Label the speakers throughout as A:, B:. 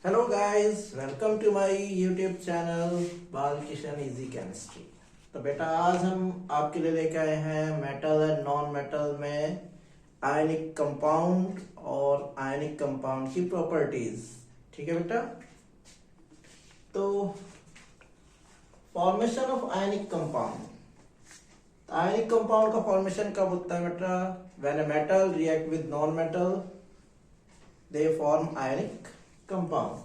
A: Hello guys, welcome to my YouTube channel Balkishan easy chemistry. तो बेटा आज हम आपके लिए लेके आए हैं मेटल एंड नॉन मेटल में आयनिक कंपाउंड और आयनिक कंपाउंड की प्रॉपर्टीज। ठीक है बेटा। तो formation of ionic compound. Ionic compound का फॉर्मेशन कब होता है बेटा? When a metal react with non metal they form ionic compound.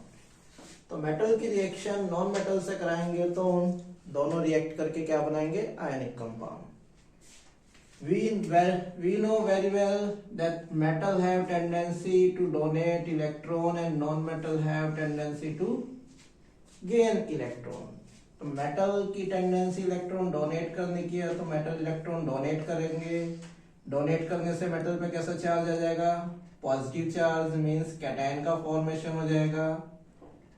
A: तो मेटल की रिएक्शन नॉन मेटल से कराएंगे तो दोनों रिएक्ट करके क्या बनाएंगे? Ionic compound. We know very well that metal have tendency to donate electron and non-metal have tendency to gain electron. तो मेटल की टेंडेंसी इलेक्ट्रॉन डोनेट करने की है, तो मेटल इलेक्ट्रॉन डोनेट करेंगे। डोनेट करने से मेटल पे कैसा चार्ज आ जाएगा? पॉजिटिव चार्ज, मींस कैटायन का फॉर्मेशन हो जाएगा।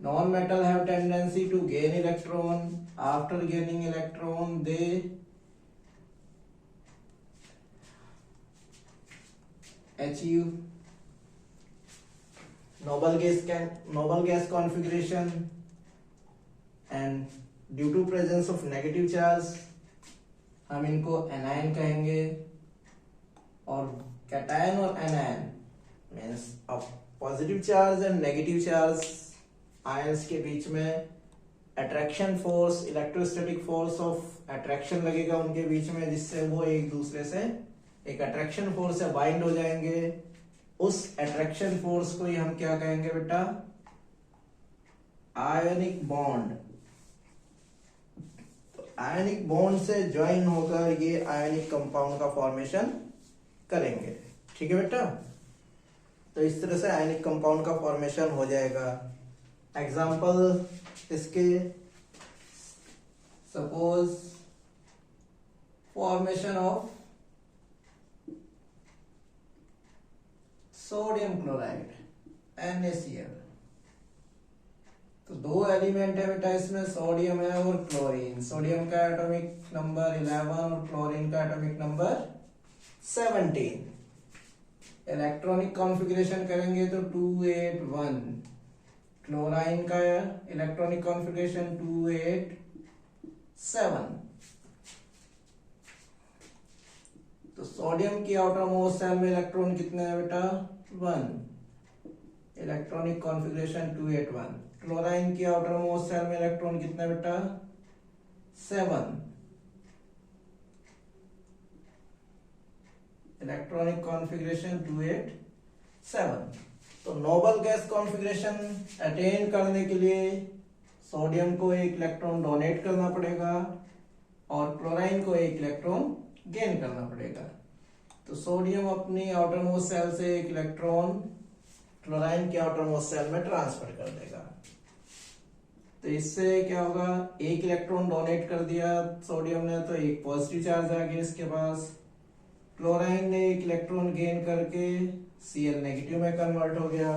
A: Non metal have tendency to gain electron. After gaining electron they achieve noble gas configuration, and due to presence of negative charge हम इनको एनायन कहेंगे। और कैटायन और एनायन मीन्स अब positive charge and negative charge ions के बीच में attraction force, electrostatic force of attraction लगेगा उनके बीच में, जिससे वो एक दूसरे से एक अट्रैक्शन फोर्स से बाइंड हो जाएंगे। उस अट्रैक्शन फोर्स को ही हम क्या कहेंगे बेटा? Ionic bond. आयनिक बॉन्ड से ज्वाइन होकर ये आयनिक कंपाउंड का फॉर्मेशन करेंगे। ठीक है बेटा। तो इस तरह से आयनिक कंपाउंड का फॉर्मेशन हो जाएगा। एग्जाम्पल इसके suppose formation of sodium chloride NaCl। तो दो एलिमेंट है बेटा इसमें, सोडियम है और क्लोरीन। सोडियम का एटॉमिक नंबर 11 और क्लोरीन का एटॉमिक नंबर 17। इलेक्ट्रॉनिक कॉन्फ़िगरेशन करेंगे तो 281। क्लोराइन का इलेक्ट्रॉनिक कॉन्फ़िगरेशन 287। तो सोडियम की आउटर मोस्ट शेल में इलेक्ट्रॉन कितने हैं बेटा? 1। Electronic configuration 281। क्लोराइन की आउटर मोस्ट शेल में इलेक्ट्रॉन कितने बेटा? 7। Electronic configuration 287। तो नोबल गैस कॉन्फ़िगरेशन अटेन करने के लिए सोडियम को एक इलेक्ट्रॉन डोनेट करना पड़ेगा और क्लोराइन को एक इलेक्ट्रॉन गेन करना पड़ेगा। तो सोडियम अपनी आउटर मोस्ट शेल से एक इलेक्ट्रॉन क्लोराइन के आउटर मोस्ट शेल में ट्रांसफर कर देगा। तो इससे क्या होगा? एक इलेक्ट्रॉन डोनेट कर दिया सोडियम ने, तो एक पॉजिटिव चार्ज आ गया इसके पास। क्लोराइन ने एक इलेक्ट्रॉन गेन करके Cl नेगेटिव में कन्वर्ट हो गया।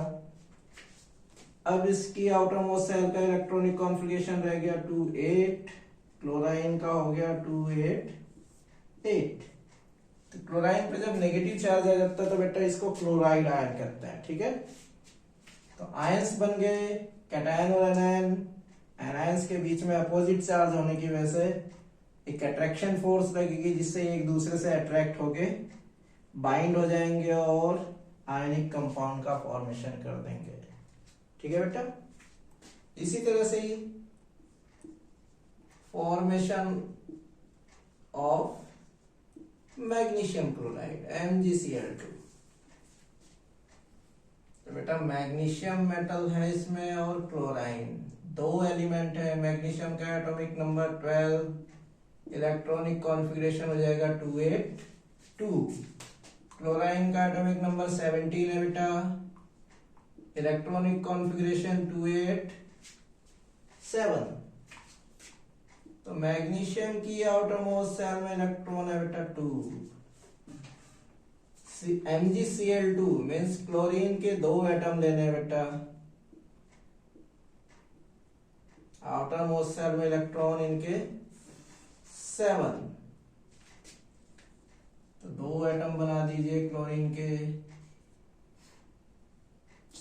A: अब इसकी आउटर मोस्ट शेल का इलेक्ट्रॉनिक कॉन्फ़िगरेशन रह गया 28। क्लोराइन का हो गया 288। तो क्लोराइन पे जब नेगेटिव चार्ज आ जाता है तो बेटा इसको क्लोराइड आयन कहते हैं। ठीक है। तो आयंस बन गए कैटायन और एनायन। एनायंस के बीच में अपोजिट चार्ज होने की वजह से एक अट्रैक्शन फोर्स लगेगी, जिससे एक दूसरे से अट्रैक्ट होके बाइंड हो जाएंगे और आयनिक कंपाउंड का फॉर्मेशन कर देंगे। ठीक है बेटा। इसी तरह से ही formation of magnesium chloride MgCl2। तो बेटा मैग्नीशियम मेटल है इसमें और क्लोराइन, दो एलिमेंट है। मैग्नीशियम का एटॉमिक नंबर 12, इलेक्ट्रॉनिक कॉन्फ़िगरेशन हो जाएगा 282। क्लोराइन का एटॉमिक नंबर 17 है बेटा, इलेक्ट्रॉनिक कॉन्फ़िगरेशन 287। तो मैग्नीशियम की आउटर मोस्ट शेल में इलेक्ट्रॉन है बेटा 2। MgCl2 मीन्स क्लोरीन के दो एटम लेने हैं बेटा। आउटर मोस्ट शेल में इलेक्ट्रॉन इनके 7। तो दो एटम बना दीजिए क्लोरीन के।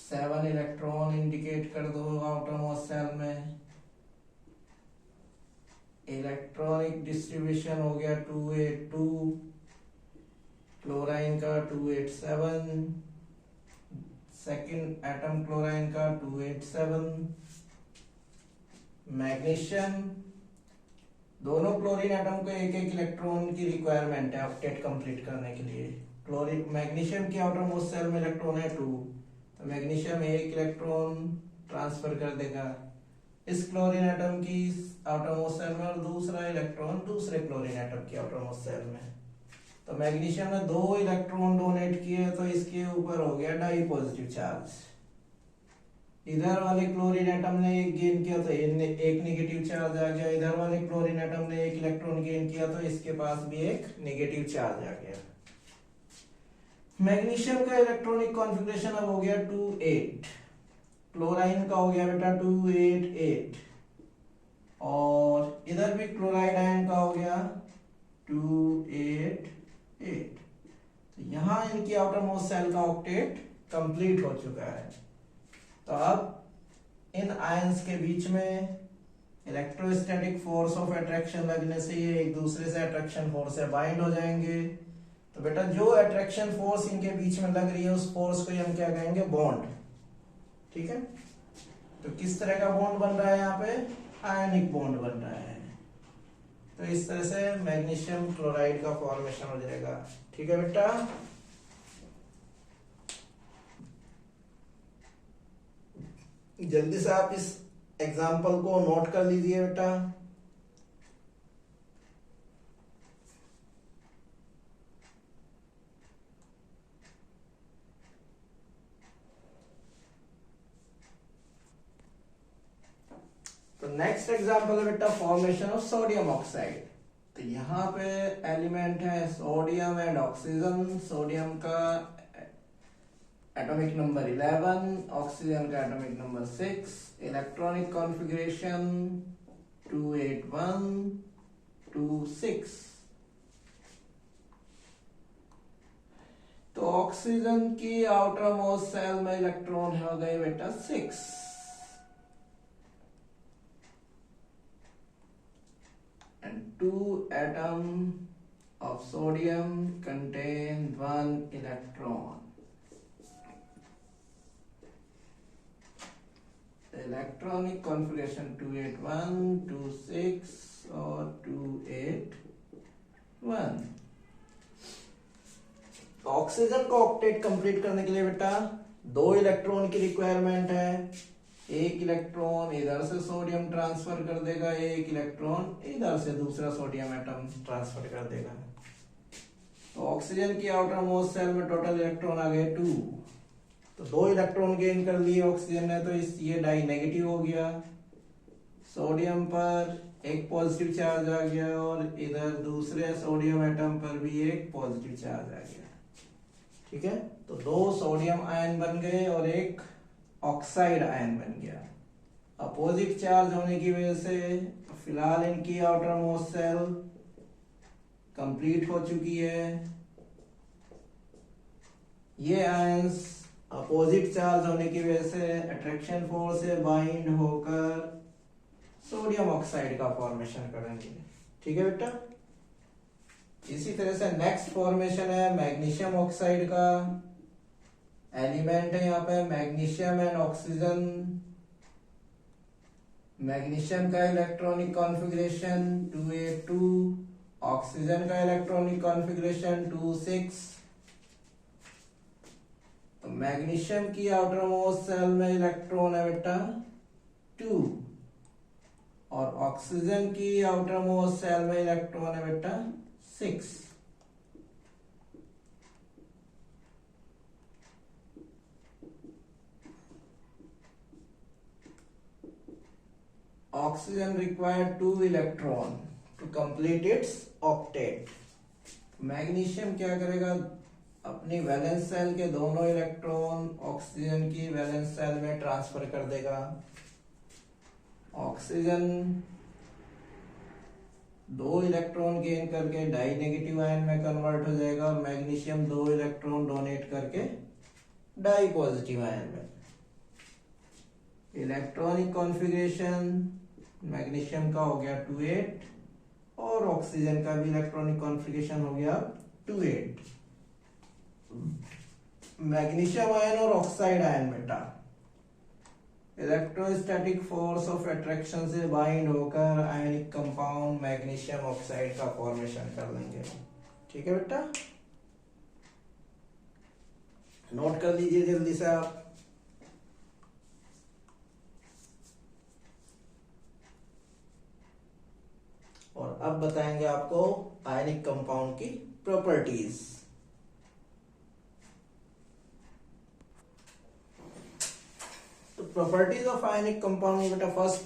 A: 7 इलेक्ट्रॉन इंडिकेट कर दो आउटरमोस्ट सेल में। इलेक्ट्रॉनिक डिस्ट्रीब्यूशन हो गया 282, क्लोराइन का 287, सेकंड एटम क्लोराइन का 287, मैग्नीशियम, दोनों क्लोरीन एटम को एक एक इलेक्ट्रॉन की रिक्वायरमेंट है ऑक्टेट कंप्लीट करने के लिए। क्लोरीन मैग्नीशियम की आउटर मोस्ट सेल में इलेक्ट्रॉन है 2, तो मैग्नीशियम एक इलेक्ट्रॉन ट्रांसफर कर देगा इस क्लोरीन एटम की आउटर मोस्ट सेल में, और दूसरा इलेक्ट्रॉन दूसरे क्लोरीन एटम की आउटर मोस्ट सेल में। तो मैग्नीशियम ने 2 इलेक्ट्रॉन डोनेट किए, तो इसके ऊपर हो गया डाई पॉजिटिव चार्ज। इधर वाले क्लोरीन एटम ने एक गेन किया तो एक नेगेटिव चार्ज आ गया, इधर वाले क्लोरीन एटम ने एक इलेक्ट्रॉन गेन किया तो इसके पास भी एक नेगेटिव चार्ज आ गया। मैग्नीशियम का इलेक्ट्रॉनिक कॉन्फ़िगरेशन अब हो गया 2,8, क्लोराइन का हो गया बेटा 288, और इधर भी क्लोराइड आयन का हो गया 288। तो यहां इनकी आउटर मोस्ट सेल का ऑक्टेट कंप्लीट हो चुका है। तो अब इन आयंस के बीच में इलेक्ट्रोस्टैटिक फोर्स ऑफ अट्रैक्शन लगने से ये एक दूसरे से अट्रैक्शन फोर्स से बाइंड हो जाएंगे। तो बेटा जो अट्रैक्शन फोर्स इनके बीच में लग रही है उस फोर्स को हम क्या कहेंगे, बॉन्ड। ठीक है, तो किस तरह का बॉन्ड बन रहा है यहाँ पे, आयनिक बॉन्ड बन रहा है। तो इस तरह से मैग्नीशियम क्लोराइड का फॉर्मेशन हो जाएगा। ठीक है बेटा, जल्दी से आप इस एग्जाम्पल को नोट कर लीजिए बेटा। तो नेक्स्ट एग्जाम्पल है बेटा फॉर्मेशन ऑफ सोडियम ऑक्साइड। तो यहाँ पे एलिमेंट है सोडियम एंड ऑक्सीजन। सोडियम का एटॉमिक नंबर 11, ऑक्सीजन का एटॉमिक नंबर 6, इलेक्ट्रॉनिक कॉन्फ़िगरेशन 28126। तो ऑक्सीजन की आउटर मोस्ट सेल में इलेक्ट्रॉन हो गए बेटा 6, and 2 atom of sodium contain 1 electron. The electronic configuration 281, 26 और 281। ऑक्सीजन को ऑक्टेट कंप्लीट करने के लिए बेटा 2 इलेक्ट्रॉन की रिक्वायरमेंट है। एक इलेक्ट्रॉन इधर से सोडियम ट्रांसफर कर देगा, एक इलेक्ट्रॉन इधर से दूसरा सोडियम एटम ट्रांसफर कर देगा। तो ऑक्सीजन की आउटर मोस्ट सेल में टोटल इलेक्ट्रॉन आ गए 2। तो 2 इलेक्ट्रॉन गेन कर लिए ऑक्सीजन ने, तो ये डाई नेगेटिव हो गया। सोडियम पर एक पॉजिटिव चार्ज आ गया और इधर दूसरे सोडियम एटम पर भी एक पॉजिटिव चार्ज आ गया। ठीक है, तो 2 सोडियम आयन बन गए और एक ऑक्साइड आयन बन गया। अपोजिट चार्ज होने की वजह से फिलहाल इनकी आउटर मोस्ट सेल कंप्लीट हो चुकी है। ये आयंस अपोजिट चार्ज होने की वजह से अट्रैक्शन फोर्स से बाइंड होकर सोडियम ऑक्साइड का फॉर्मेशन करेंगे। ठीक है बेटा, इसी तरह से नेक्स्ट फॉर्मेशन है मैग्नीशियम ऑक्साइड का। एलिमेंट है यहाँ पे मैग्नीशियम एंड ऑक्सीजन। मैग्नीशियम का इलेक्ट्रॉनिक कॉन्फ़िगरेशन 282, ऑक्सीजन का इलेक्ट्रॉनिक कॉन्फ़िगरेशन 26। तो मैग्नीशियम की आउटर मोस्ट सेल में इलेक्ट्रॉन है बेटा 2 और ऑक्सीजन की आउटर मोस्ट सेल में इलेक्ट्रॉन है बेटा 6। Oxygen required 2 electron to complete its octet. Magnesium क्या करेगा, अपनी वैलेंस सेल के दोनों इलेक्ट्रॉन ऑक्सीजन की वैलेंस सेल में ट्रांसफर कर देगा। ऑक्सीजन 2 इलेक्ट्रॉन गेन करके डाई नेगेटिव आयन में कन्वर्ट हो जाएगा और मैग्नीशियम 2 इलेक्ट्रॉन डोनेट करके डाई पॉजिटिव आयन में। इलेक्ट्रॉनिक कॉन्फ़िगरेशन मैग्नीशियम का हो गया 2,8 और ऑक्सीजन का भी इलेक्ट्रॉनिक कॉन्फ़िगरेशन हो गया 2,8। मैग्नीशियम आयन और ऑक्साइड आयन बेटा इलेक्ट्रोस्टैटिक फोर्स ऑफ अट्रैक्शन से बाइंड होकर आयनिक कंपाउंड मैग्नीशियम ऑक्साइड का फॉर्मेशन कर लेंगे। ठीक है बेटा, नोट कर लीजिए जल्दी से आप। और अब बताएंगे आपको आयनिक कंपाउंड की प्रॉपर्टीज। तो प्रॉपर्टीज ऑफ आयनिक कंपाउंड बेटा फर्स्ट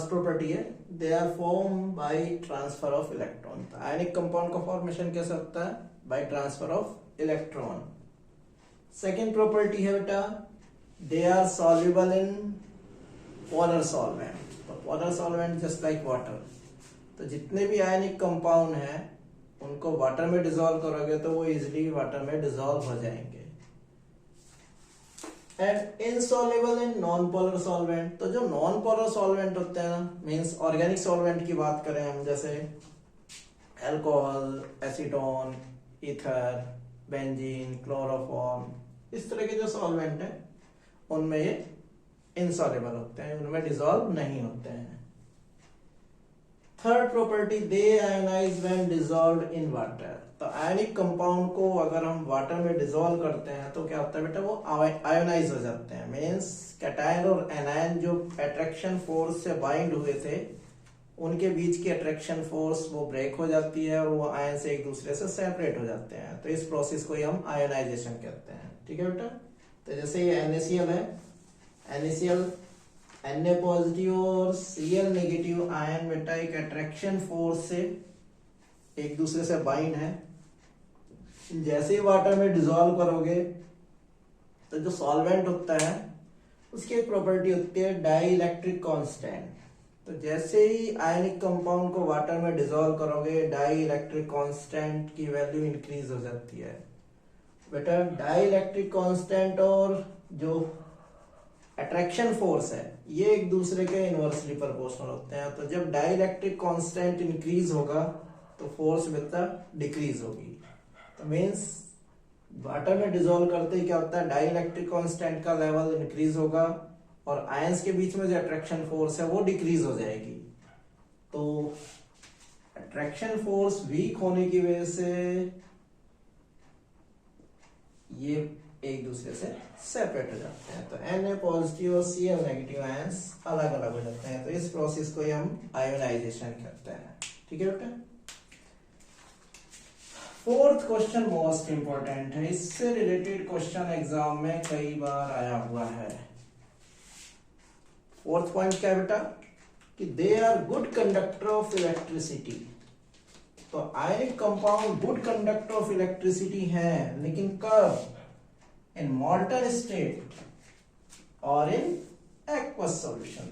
A: प्रॉपर्टी है they are form by transfer of electron. Ionic compound का फॉर्मेशन कैसे होता है? By transfer of electron. Second property है बेटा they are soluble in polar solvent. तो polar solvent just like water. तो जितने भी आयनिक कंपाउंड हैं उनको वाटर में डिसॉल्व करोगे तो वो इजिली वाटर में डिसॉल्व हो जाएंगे। And insoluble in non polar solvent. तो जो नॉन पोलर सॉल्वेंट होते हैं ना, मीन्स ऑर्गेनिक सॉल्वेंट की बात करें हम, जैसे alcohol, acetone, ether, benzene, chloroform, इस तरह के जो सॉल्वेंट हैं उनमें ये इनसॉल्युबल होते हैं, उनमें डिसॉल्व नहीं होते हैं। Third property they ionise when dissolved in water. तो आयनिक कंपाउंड को अगर हम वाटर में डिसॉल्व करते हैं तो क्या होता है बेटा? वो आयोनाइज हो जाते हैं। मीन्स कैटायन और एनायन जो अट्रैक्शन फोर्स से बाइंड हुए थे उनके बीच की अट्रैक्शन फोर्स वो ब्रेक हो जाती है और वो आयन से एक दूसरे से सेपरेट हो जाते हैं। तो इस प्रोसेस को ही हम आयोनाइजेशन कहते हैं। ठीक है बेटा, तो जैसे ये NaCl है, NaCl Na पॉजिटिव और Cl नेगेटिव आयन बेटा एक अट्रैक्शन फोर्स से एक दूसरे से बाइंड है। जैसे ही वाटर में डिसॉल्व करोगे तो जो सॉल्वेंट होता है उसकी एक प्रॉपर्टी होती है डाई इलेक्ट्रिक कांस्टेंट। तो जैसे ही आयनिक कंपाउंड को वाटर में डिसॉल्व करोगे डाई इलेक्ट्रिक कांस्टेंट की वैल्यू इंक्रीज हो जाती है। बेटा डाई इलेक्ट्रिक कांस्टेंट और जो अट्रैक्शन फोर्स है ये एक दूसरे के इनवर्सली प्रोपोर्शनल होते हैं। तो जब डाई इलेक्ट्रिक कांस्टेंट इंक्रीज होगा तो फोर्स बेटा डिक्रीज होगी। तो मीन्स वाटर में डिसॉल्व करते ही क्या होता है? डाई इलेक्ट्रिक कांस्टेंट का लेवल इंक्रीज होगा और आयंस के बीच में जो अट्रैक्शन फोर्स है वो डिक्रीज हो जाएगी। तो अट्रैक्शन फोर्स वीक होने की वजह से ये एक दूसरे से सेपरेट हो जाते हैं। तो Na पॉजिटिव और Cl नेगेटिव आयंस अलग अलग हो जाते हैं। तो इस प्रोसेस को ही हम आयोनाइजेशन कहते हैं। ठीक है बेटा, फोर्थ क्वेश्चन मोस्ट इंपॉर्टेंट है, इससे रिलेटेड क्वेश्चन एग्जाम में कई बार आया हुआ है। फोर्थ पॉइंट क्या है बेटा? कि they are good conductor of electricity. तो ionic compound good conductor of electricity है, लेकिन कब? इन मॉल्टन स्टेट और इन एक्वस सॉल्यूशन।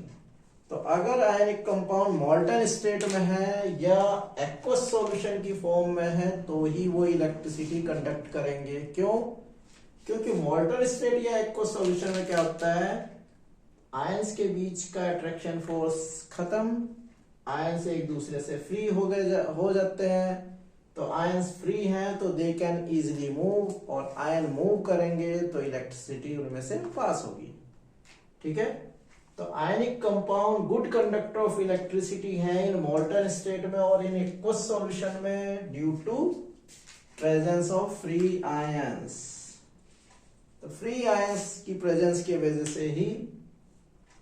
A: तो अगर आयनिक कंपाउंड मॉल्टन स्टेट में है या एक्वस सॉल्यूशन की फॉर्म में है तो ही वो इलेक्ट्रिसिटी कंडक्ट करेंगे। क्यों? क्योंकि मॉल्टन स्टेट या एक्वस सॉल्यूशन में क्या होता है? आयंस के बीच का अट्रैक्शन फोर्स खत्म, आयंस एक दूसरे से फ्री हो जाते हैं। तो आयंस फ्री हैं तो दे कैन इजीली मूव, और आयन मूव करेंगे तो इलेक्ट्रिसिटी उनमें से पास होगी। ठीक है, तो ionic compound good conductor of electricity है इन मॉल्टन स्टेट में और इन एक्वस सॉल्यूशन में due to presence of free ions. तो फ्री आयंस की प्रेजेंस की वजह से ही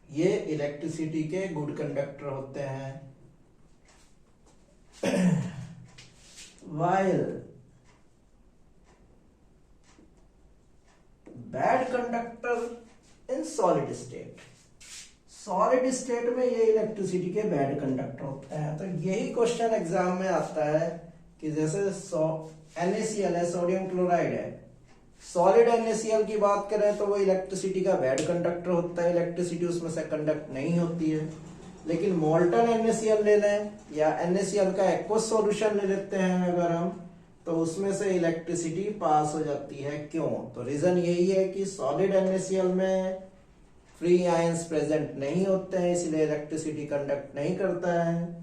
A: ये इलेक्ट्रिसिटी के गुड कंडक्टर होते हैं। while bad conductor in solid state। Solid state में ये इलेक्ट्रिसिटी के बैड कंडक्टर होते हैं। तो यही क्वेश्चन एग्जाम में आता है कि जैसे NaCl है, सोडियम क्लोराइड है, सॉलिड NaCl की बात करें तो वो इलेक्ट्रिसिटी का बैड कंडक्टर होता है, इलेक्ट्रिसिटी उसमें से कंडक्ट नहीं होती है। लेकिन मोल्टन NaCl ले लें या NaCl का एक्वस सॉल्यूशन ले लेते हैं अगर हम, तो उसमें से इलेक्ट्रिसिटी पास हो जाती है। क्यों? तो रीजन यही है कि सॉलिड NaCl में फ्री आयंस प्रेजेंट नहीं होते हैं, इसलिए इलेक्ट्रिसिटी कंडक्ट नहीं करता है।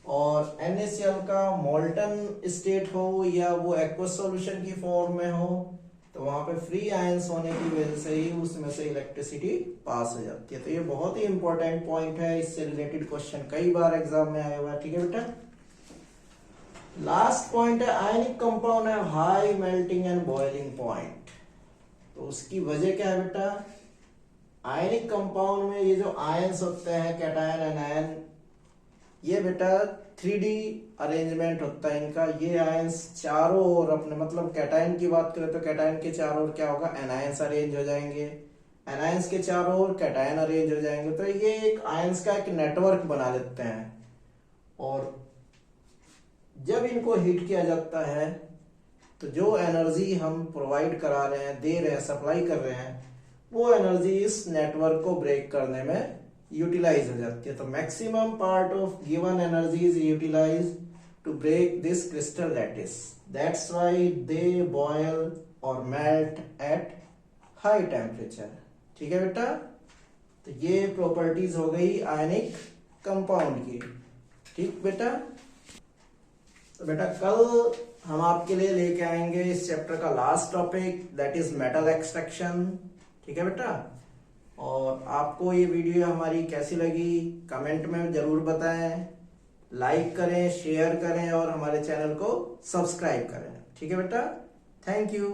A: और NaCl का मोल्टन स्टेट हो या वो एक्वस सॉल्यूशन की फॉर्म में हो, तो वहां पे फ्री आयंस होने की वजह से ही उसमें से इलेक्ट्रिसिटी पास हो जाती है। तो ये बहुत ही इंपॉर्टेंट पॉइंट है, इससे रिलेटेड क्वेश्चन कई बार एग्जाम में आया हुआ है। ठीक है बेटा। लास्ट पॉइंट है आयनिक कंपाउंड है high melting and boiling point. तो उसकी वजह क्या है बेटा, आयनिक कंपाउंड में ये जो आयंस होते हैं कैटायन एनायन, ये बेटा 3D अरेंजमेंट होता है इनका। ये आयंस चारों ओर अपने, मतलब कैटायन की बात करें तो कैटायन के चारों ओर क्या होगा, एनायंस अरेंज हो जाएंगे, एनायंस के चारों ओर कैटायन अरेंज हो जाएंगे। तो ये एक आयंस का एक नेटवर्क बना लेते हैं। और जब इनको हीट किया जाता है तो जो एनर्जी हम प्रोवाइड करा रहे हैं, दे रहे हैं, सप्लाई कर रहे हैं, वो एनर्जी इस नेटवर्क को ब्रेक करने में यूटिलाइज हो जाती है। तो maximum part of given energy is utilise to break this crystal lattice, that's why they boil और मेल्ट एट हाई टेम्परेचर। ठीक है बेटा। तो ये प्रॉपर्टीज हो गई आयनिक कंपाउंड की। ठीक बेटा। तो बेटा कल हम आपके लिए लेके आएंगे इस चैप्टर का last topic, that is metal extraction. ठीक है बेटा। और आपको ये वीडियो हमारी कैसी लगी कमेंट में जरूर बताएं, लाइक करें, शेयर करें और हमारे चैनल को सब्सक्राइब करें। ठीक है बेटा। Thank you.